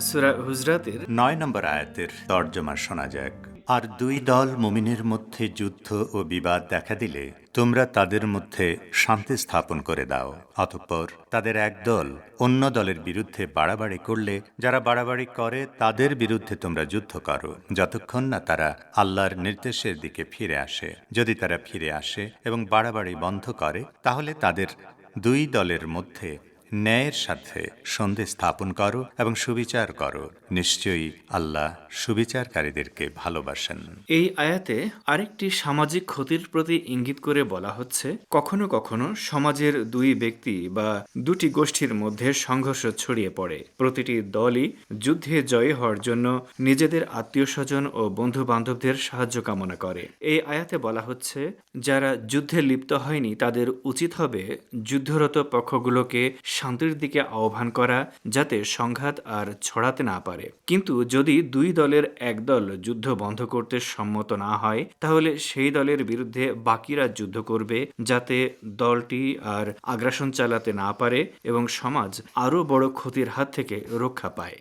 সূরা হুজরাতের ৯ নম্বর আয়াতের তর্জমা শোনা যাক। আর দুই দল মুমিনের মধ্যে যুদ্ধ ও বিবাদ দেখা দিলে তোমরা তাদের মধ্যে শান্তি স্থাপন করে দাও। অতঃপর তাদের এক দল অন্য দলের বিরুদ্ধে বাড়াবাড়ি করলে যারা বাড়াবাড়ি করে তাদের বিরুদ্ধে তোমরা যুদ্ধ করো, যতক্ষণ না তারা আল্লাহর নির্দেশের দিকে ফিরে আসে। যদি তারা ফিরে আসে এবং বাড়াবাড়ি বন্ধ করে, তাহলে তাদের দুই দলের মধ্যে ন্যায়ের সাথে সন্ধি স্থাপন করো এবং সুবিচার করো। নিশ্চয়ই আল্লাহ সুবিচারকারীদেরকে ভালোবাসেন। এই আয়াতে আরেকটি সামাজিক ক্ষতির প্রতি ইঙ্গিত করে বলা হচ্ছে, কখনো কখনো সমাজের দুই ব্যক্তি বা দুটি গোষ্ঠীর মধ্যে সংঘর্ষ ছড়িয়ে পড়ে। প্রতিটি দলই যুদ্ধে জয়ী হওয়ার জন্য নিজেদের আত্মীয় স্বজন ও বন্ধু বান্ধবদের সাহায্য কামনা করে। এই আয়াতে বলা হচ্ছে, যারা যুদ্ধে লিপ্ত হয়নি তাদের উচিত হবে যুদ্ধরত পক্ষগুলোকে শান্তির দিকে আহ্বান করা, যাতে সংঘাত আর ছড়াতে না পারে। কিন্তু যদি দুই দলের এক দল যুদ্ধ বন্ধ করতে সম্মত না হয়, তাহলে সেই দলের বিরুদ্ধে বাকিরা যুদ্ধ করবে, যাতে দলটি আর আগ্রাসন চালাতে না পারে এবং সমাজ আরও বড় ক্ষতির হাত থেকে রক্ষা পায়।